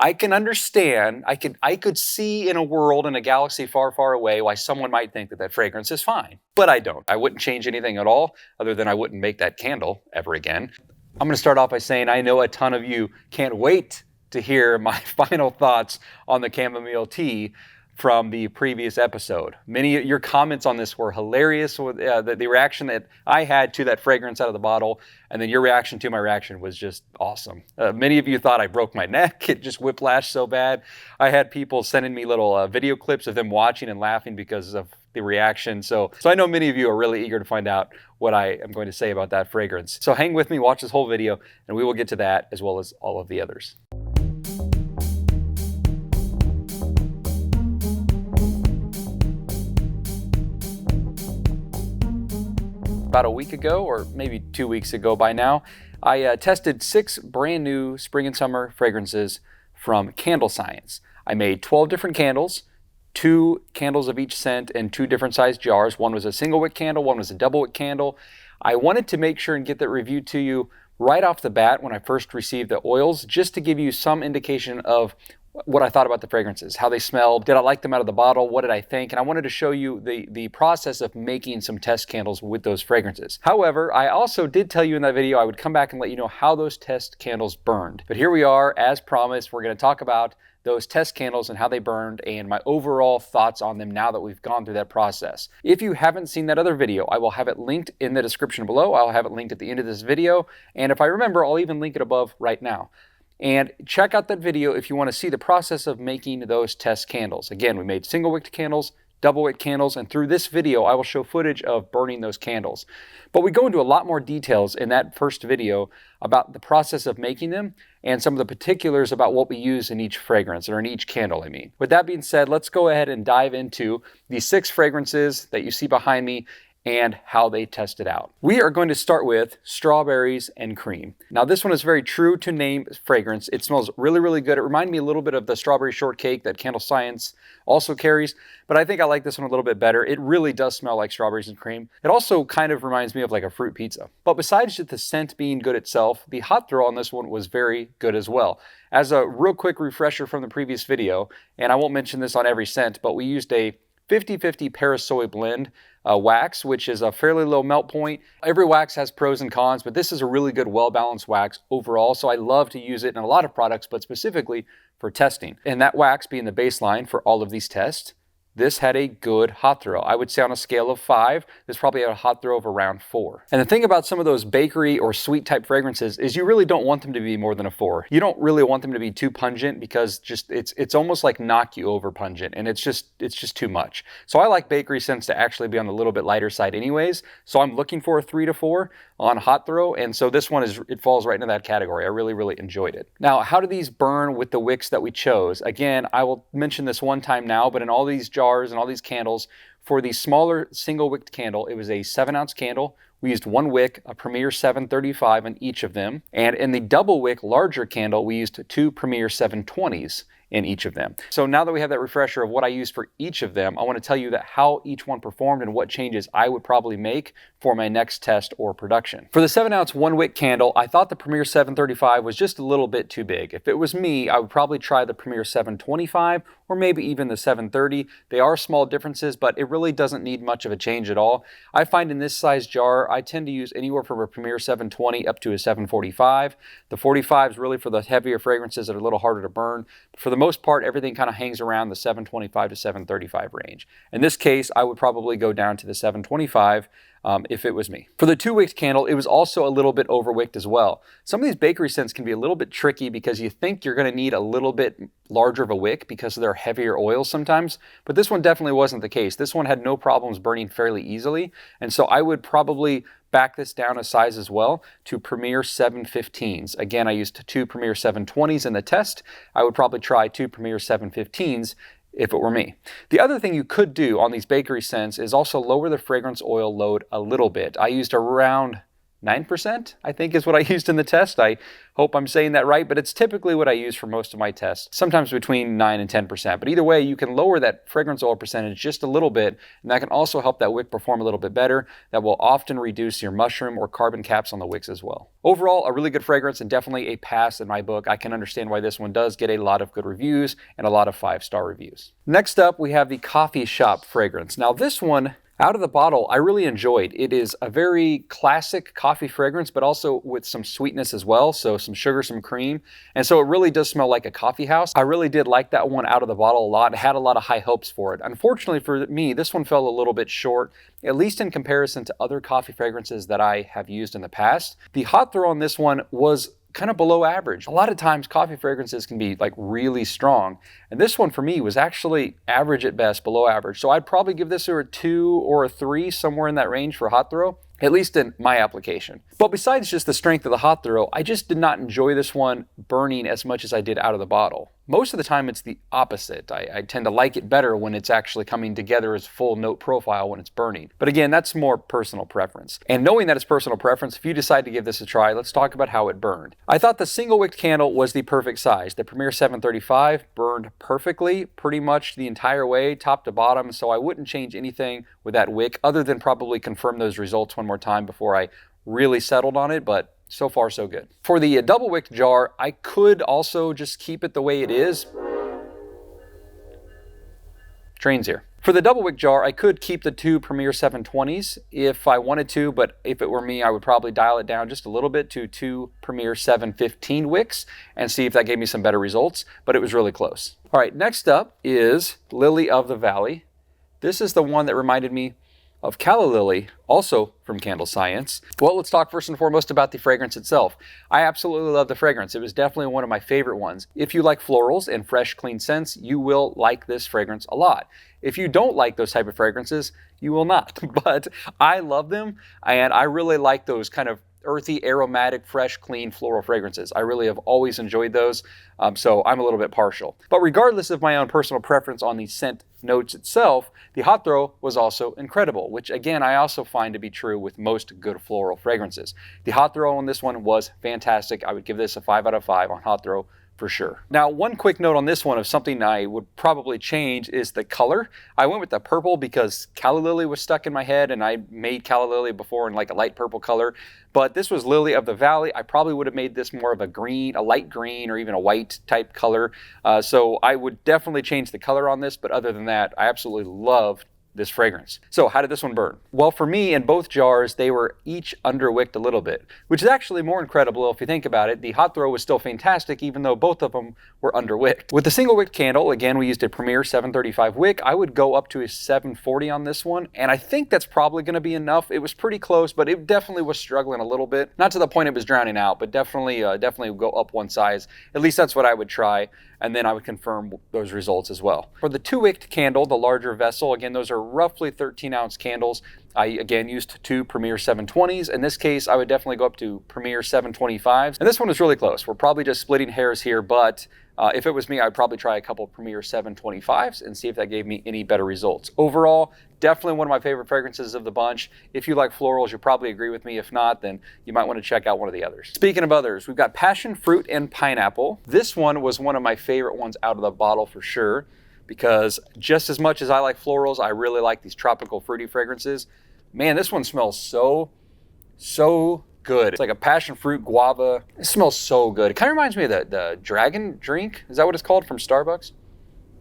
I can understand, I could see in a world in a galaxy far, far away why someone might think that that fragrance is fine, but I don't. I wouldn't change anything at all other than I wouldn't make that candle ever again. I'm going to start off by saying I know a ton of you can't wait to hear my final thoughts on the chamomile tea from the previous episode. Many of your comments on this were hilarious. The reaction that I had to that fragrance out of the bottle, and then your reaction to my reaction was just awesome. Many of you thought I broke my neck. It just whiplashed so bad. I had people sending me little video clips of them watching and laughing because of the reaction. So I know many of you are really eager to find out what I am going to say about that fragrance. So hang with me, watch this whole video, and we will get to that as well as all of the others. About a week ago, or maybe 2 weeks ago by now, I tested 6 brand new spring and summer fragrances from CandleScience. I made 12 different candles, 2 candles of each scent in 2 different sized jars. One was a single wick candle, one was a double wick candle. I wanted to make sure and get that review to you right off the bat when I first received the oils, just to give you some indication of what I thought about the fragrances, how they smelled, did I like them out of the bottle, what did I think, and I wanted to show you the process of making some test candles with those fragrances. However, I also did tell you in that video I would come back and let you know how those test candles burned. But here we are, as promised, we're going to talk about those test candles and how they burned and my overall thoughts on them now that we've gone through that process. If you haven't seen that other video, I will have it linked in the description below. I'll have it linked at the end of this video, and if I remember, I'll even link it above right now. And check out that video if you want to see the process of making those test candles. Again, we made single wick candles, double wick candles, and through this video I will show footage of burning those candles. But we go into a lot more details in that first video about the process of making them and some of the particulars about what we use in each fragrance, or in each candle I mean. With that being said, let's go ahead and dive into these 6 fragrances that you see behind me and how they tested out. We are going to start with strawberries and cream. Now this one is very true to name fragrance. It smells really, really good. It reminded me a little bit of the strawberry shortcake that CandleScience also carries, but I think I like this one a little bit better. It really does smell like strawberries and cream. It also kind of reminds me of like a fruit pizza. But besides just the scent being good itself, the hot throw on this one was very good as well. As a real quick refresher from the previous video, and I won't mention this on every scent, but we used a 50-50 Parasoy blend wax, which is a fairly low melt point. Every wax has pros and cons, but this is a really good, well-balanced wax overall, so I love to use it in a lot of products, but specifically for testing. And that wax being the baseline for all of these tests, this had a good hot throw. I would say on a scale of 5, this probably had a hot throw of around 4. And the thing about some of those bakery or sweet type fragrances is you really don't want them to be more than a 4. You don't really want them to be too pungent because just it's almost like knock you over pungent, and it's just too much. So I like bakery scents to actually be on the little bit lighter side anyways. So I'm looking for a 3 to 4 on hot throw, and so this one it falls right into that category. I really, really enjoyed it. Now, how do these burn with the wicks that we chose? Again, I will mention this one time now, but in all these jars and all these candles, for the smaller single wicked candle, it was a 7-ounce candle. We used 1 wick, a Premier 735 in each of them. And in the double wick larger candle, we used 2 Premier 720s in each of them. So now that we have that refresher of what I used for each of them, I want to tell you that how each one performed and what changes I would probably make for my next test or production. For the 7-ounce 1 wick candle, I thought the Premier 735 was just a little bit too big. If it was me, I would probably try the Premier 725 or maybe even the 730. They are small differences, but it really doesn't need much of a change at all. I find in this size jar, I tend to use anywhere from a Premier 720 up to a 745. The 45 is really for the heavier fragrances that are a little harder to burn. For the most part, everything kind of hangs around the 725 to 735 range. In this case, I would probably go down to the 725 if it was me. For the 2-wick candle, it was also a little bit overwicked as well. Some of these bakery scents can be a little bit tricky because you think you're going to need a little bit larger of a wick because of their heavier oils sometimes, but this one definitely wasn't the case. This one had no problems burning fairly easily, and so I would probably back this down a size as well to Premier 715s. Again, I used 2 Premier 720s in the test. I would probably try 2 Premier 715s if it were me. The other thing you could do on these bakery scents is also lower the fragrance oil load a little bit. I used around 9%, I think is what I used in the test. I hope I'm saying that right, but it's typically what I use for most of my tests, sometimes between 9 and 10%. But either way, you can lower that fragrance oil percentage just a little bit, and that can also help that wick perform a little bit better. That will often reduce your mushroom or carbon caps on the wicks as well. Overall, a really good fragrance and definitely a pass in my book. I can understand why this one does get a lot of good reviews and a lot of 5-star reviews. Next up, we have the Coffee Shop fragrance. Now this one, out of the bottle, I really enjoyed. It is a very classic coffee fragrance, but also with some sweetness as well. So some sugar, some cream. And so it really does smell like a coffee house. I really did like that one out of the bottle a lot. I had a lot of high hopes for it. Unfortunately for me, this one fell a little bit short, at least in comparison to other coffee fragrances that I have used in the past. The hot throw on this one was kind of below average. A lot of times coffee fragrances can be like really strong, and this one for me was actually average at best, below average. So I'd probably give this a 2 or a 3, somewhere in that range for hot throw, at least in my application. But besides just the strength of the hot throw, I just did not enjoy this one burning as much as I did out of the bottle. Most of the time it's the opposite. I tend to like it better when it's actually coming together as full note profile when it's burning. But again, that's more personal preference. And knowing that it's personal preference, if you decide to give this a try, let's talk about how it burned. I thought the single wick candle was the perfect size. The Premier 735 burned perfectly, pretty much the entire way, top to bottom, so I wouldn't change anything with that wick other than probably confirm those results one more time before I really settled on it, but so far so good. For the double wick jar, I could also just keep it the way it is. Trains here. For the double wick jar, I could keep the 2 Premier 720s if I wanted to, but if it were me, I would probably dial it down just a little bit to 2 Premier 715 wicks and see if that gave me some better results, but it was really close. All right, next up is Lily of the Valley. This is the one that reminded me of Calla Lily, also from CandleScience. Well, let's talk first and foremost about the fragrance itself. I absolutely love the fragrance. It was definitely one of my favorite ones. If you like florals and fresh, clean scents, you will like this fragrance a lot. If you don't like those type of fragrances, you will not. But I love them, and I really like those kind of earthy, aromatic, fresh, clean floral fragrances. I really have always enjoyed those, so I'm a little bit partial. But regardless of my own personal preference on the scent notes itself, the hot throw was also incredible, which again, I also find to be true with most good floral fragrances. The hot throw on this one was fantastic. I would give this a 5 out of 5 on hot throw for sure. Now, one quick note on this one of something I would probably change is the color. I went with the purple because Calla Lily was stuck in my head, and I made Calla Lily before in like a light purple color, but this was Lily of the Valley. I probably would have made this more of a green, a light green, or even a white type color. So I would definitely change the color on this, but other than that, I absolutely loved this fragrance. So how did this one burn? Well, for me, in both jars, they were each underwicked a little bit, which is actually more incredible if you think about it. The hot throw was still fantastic, even though both of them were underwicked. With the single wick candle, again, we used a Premier 735 wick. I would go up to a 740 on this one, and I think that's probably gonna be enough. It was pretty close, but it definitely was struggling a little bit. Not to the point it was drowning out, but definitely go up one size. At least that's what I would try, and then I would confirm those results as well. For the 2-wicked candle, the larger vessel, again, those are roughly 13-ounce candles. I, again, used 2 Premier 720s. In this case, I would definitely go up to Premier 725s. And this one is really close. We're probably just splitting hairs here, but if it was me, I'd probably try a couple Premier 725s and see if that gave me any better results. Overall, definitely one of my favorite fragrances of the bunch. If you like florals, you'll probably agree with me. If not, then you might want to check out one of the others. Speaking of others, we've got Passion Fruit and Pineapple. This one was one of my favorite ones out of the bottle for sure, because just as much as I like florals, I really like these tropical fruity fragrances. Man, this one smells so good. It's like a passion fruit guava. It smells so good. It kind of reminds me of the dragon drink. Is that what it's called from Starbucks?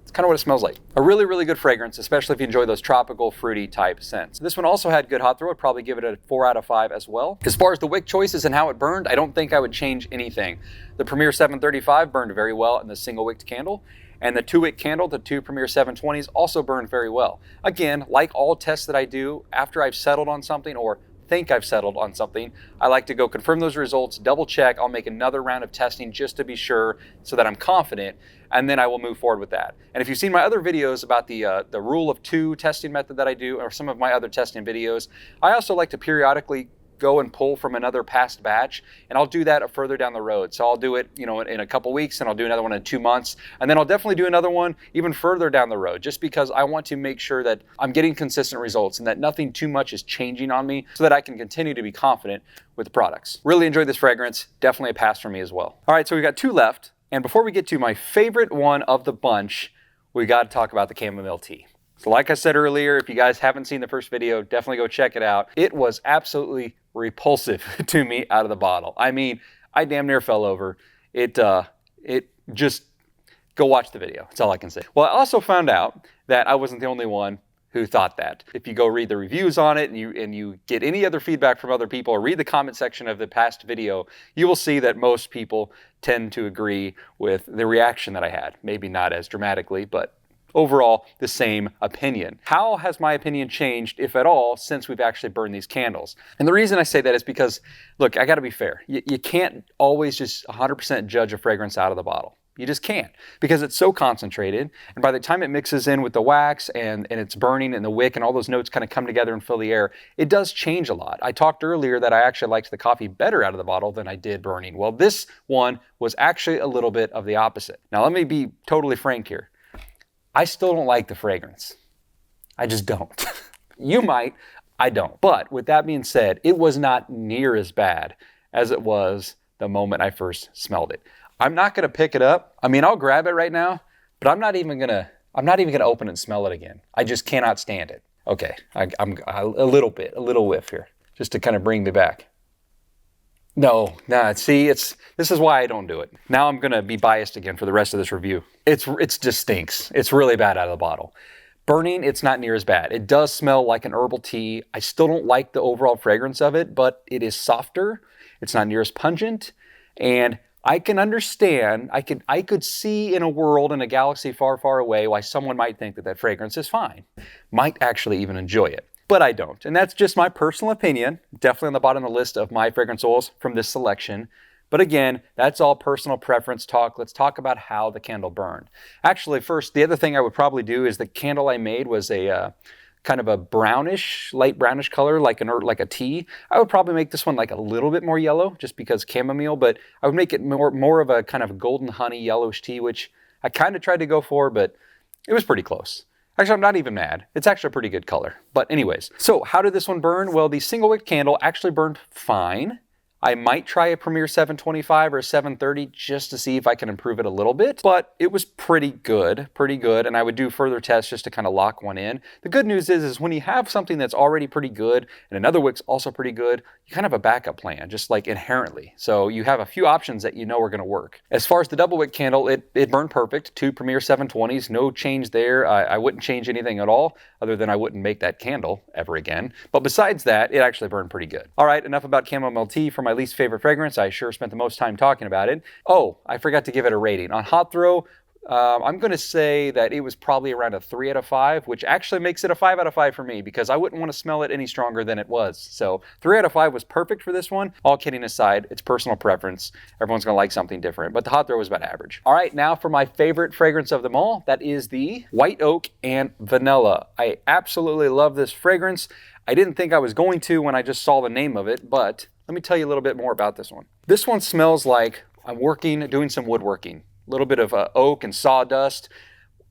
It's kind of what it smells like. A really, really good fragrance, especially if you enjoy those tropical, fruity type scents. This one also had good hot throw. I'd probably give it a 4 out of 5 as well. As far as the wick choices and how it burned, I don't think I would change anything. The Premier 735 burned very well in the single wicked candle. And the 2-wick candle, the 2 Premier 720s, also burned very well. Again, like all tests that I do, after I've settled on something or think I've settled on something, I like to go confirm those results, double check. I'll make another round of testing just to be sure so that I'm confident, and then I will move forward with that. And if you've seen my other videos about the rule of 2 testing method that I do, or some of my other testing videos, I also like to periodically go and pull from another past batch, and I'll do that further down the road. So I'll do it, in a couple weeks, and I'll do another one in 2 months, and then I'll definitely do another one even further down the road, just because I want to make sure that I'm getting consistent results and that nothing too much is changing on me, so that I can continue to be confident with the products. Really enjoyed this fragrance. Definitely a pass for me as well. All right, so we've got 2 left, and before we get to my favorite one of the bunch, we got to talk about the chamomile tea. So like I said earlier, if you guys haven't seen the first video, definitely go check it out. It was absolutely repulsive to me out of the bottle. I mean, I damn near fell over. It just, go watch the video. That's all I can say. Well, I also found out that I wasn't the only one who thought that. If you go read the reviews on it and you get any other feedback from other people or read the comment section of the past video, you will see that most people tend to agree with the reaction that I had. Maybe not as dramatically, but overall the same opinion. How has my opinion changed, if at all, since we've actually burned these candles? And the reason I say that is because, look, I gotta be fair. You can't always just 100% judge a fragrance out of the bottle. You just can't, because it's so concentrated, and by the time it mixes in with the wax and it's burning and the wick and all those notes kind of come together and fill the air, it does change a lot. I talked earlier that I actually liked the coffee better out of the bottle than I did burning. Well, this one was actually a little bit of the opposite. Now, let me be totally frank here. I still don't like the fragrance. I just don't. You might, I don't. But with that being said, it was not near as bad as it was the moment I first smelled it. I'm not gonna pick it up. I mean, I'll grab it right now, but I'm not even gonna open it and smell it again. I just cannot stand it. Okay, I'm a little whiff here, just to kind of bring me back. No, see, this is why I don't do it. Now I'm gonna be biased again for the rest of this review. It just stinks. It's really bad out of the bottle. Burning, it's not near as bad. It does smell like an herbal tea. I still don't like the overall fragrance of it, but it is softer. It's not near as pungent, and I can understand, I could see in a world, in a galaxy far, far away, why someone might think that that fragrance is fine. Might actually even enjoy it. But I don't. And that's just my personal opinion. Definitely on the bottom of the list of my fragrance oils from this selection. But again, that's all personal preference talk. Let's talk about how the candle burned. Actually, first, the other thing I would probably do is the candle I made was a kind of a brownish, light brownish color, like a tea. I would probably make this one like a little bit more yellow, just because chamomile, but I would make it more of a kind of golden honey yellowish tea, which I kind of tried to go for, but it was pretty close. Actually, I'm not even mad. It's actually a pretty good color. But anyways, so how did this one burn? Well, the single wick candle actually burned fine. I might try a Premier 725 or a 730 just to see if I can improve it a little bit, but it was pretty good, and I would do further tests just to kind of lock one in. The good news is when you have something that's already pretty good and another wick's also pretty good, you kind of have a backup plan, just like inherently. So you have a few options that you know are going to work. As far as the double wick candle, it burned perfect. 2 Premier 720s, no change there. I wouldn't change anything at all, other than I wouldn't make that candle ever again. But besides that, it actually burned pretty good. All right, enough about chamomile tea for my least favorite fragrance. I sure spent the most time talking about it. Oh, I forgot to give it a rating. On Hot Throw, I'm going to say that it was probably around a 3 out of 5, which actually makes it a 5 out of 5 for me, because I wouldn't want to smell it any stronger than it was. So 3 out of 5 was perfect for this one. All kidding aside, it's personal preference. Everyone's going to like something different, but the Hot Throw was about average. All right, now for my favorite fragrance of them all. That is the White Oak and Vanilla. I absolutely love this fragrance. I didn't think I was going to when I just saw the name of it, but let me tell you a little bit more about this one. This one smells like I'm doing some woodworking. A little bit of oak and sawdust,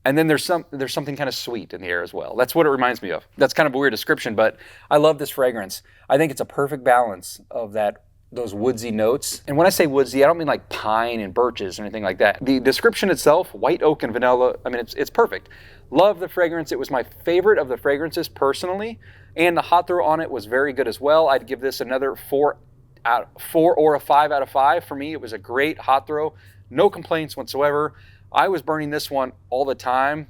and then there's something kind of sweet in the air as well. That's what it reminds me of. That's kind of a weird description, but I love this fragrance. I think it's a perfect balance of those woodsy notes. And when I say woodsy, I don't mean like pine and birches or anything like that. The description itself, white oak and vanilla, I mean, it's perfect. Love the fragrance. It was my favorite of the fragrances personally, and the Hot Throw on it was very good as well. I'd give this another 4 or a 5 out of 5. For me, it was a great Hot Throw. No complaints whatsoever. I was burning this one all the time,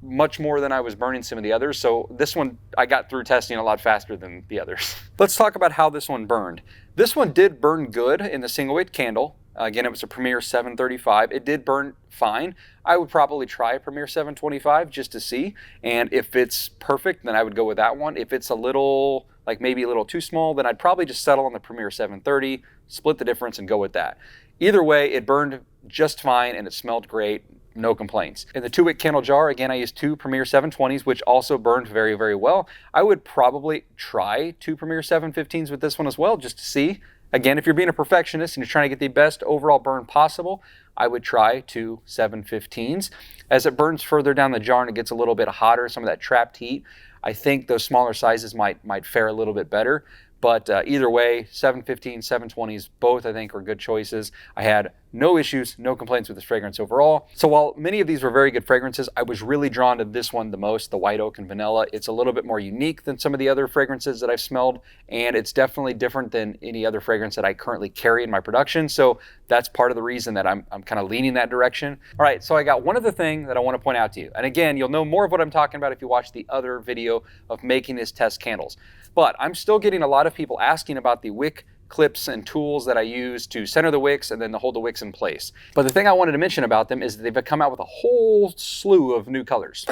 much more than I was burning some of the others. So this one, I got through testing a lot faster than the others. Let's talk about how this one burned. This one did burn good in the single wick candle. Again, it was a Premier 735. It did burn fine. I would probably try a Premier 725 just to see. And if it's perfect, then I would go with that one. If it's a little, like maybe a little too small, then I'd probably just settle on the Premier 730, split the difference and go with that. Either way, it burned just fine and it smelled great. no complaints. In the 2-wick candle jar, again, I use 2 Premier 720s, which also burned very, very well. I would probably try 2 Premier 715s with this one as well, just to see. Again, if you're being a perfectionist and you're trying to get the best overall burn possible, I would try 2 715s. As it burns further down the jar and it gets a little bit hotter, some of that trapped heat, I think those smaller sizes might fare a little bit better. But either way, 715s, 720s, both I think are good choices. I had no issues, no complaints with this fragrance overall. So while many of these were very good fragrances, I was really drawn to this one the most, the white oak and vanilla. It's a little bit more unique than some of the other fragrances that I've smelled, and it's definitely different than any other fragrance that I currently carry in my production. So that's part of the reason that I'm kind of leaning that direction. All right, so I got one other thing that I want to point out to you. And again, you'll know more of what I'm talking about if you watch the other video of making these test candles. But I'm still getting a lot of people asking about the wick clips and tools that I use to center the wicks and then to hold the wicks in place. But the thing I wanted to mention about them is that they've come out with a whole slew of new colors.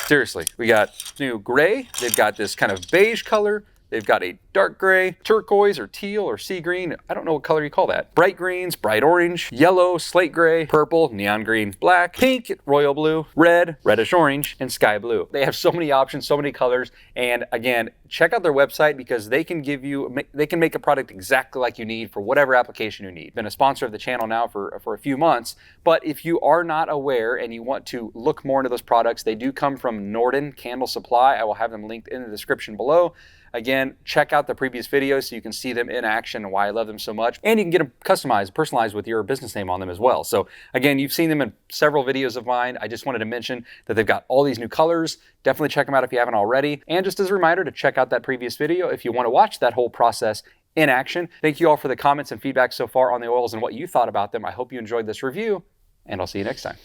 Seriously, we got new gray, they've got this kind of beige color, they've got a dark gray, turquoise or teal or sea green, I don't know what color you call that. Bright greens, bright orange, yellow, slate gray, purple, neon green, black, pink, royal blue, red, reddish orange, and sky blue. They have so many options, so many colors, and again, check out their website because they can make a product exactly like you need for whatever application you need. Been a sponsor of the channel now for a few months, but if you are not aware and you want to look more into those products, they do come from Norden Candle Supply. I will have them linked in the description below. Again, check out the previous videos so you can see them in action and why I love them so much. And you can get them customized, personalized with your business name on them as well. So again, you've seen them in several videos of mine. I just wanted to mention that they've got all these new colors. Definitely check them out if you haven't already. And just as a reminder to check out that previous video if you want to watch that whole process in action. Thank you all for the comments and feedback so far on the oils and what you thought about them. I hope you enjoyed this review, and I'll see you next time.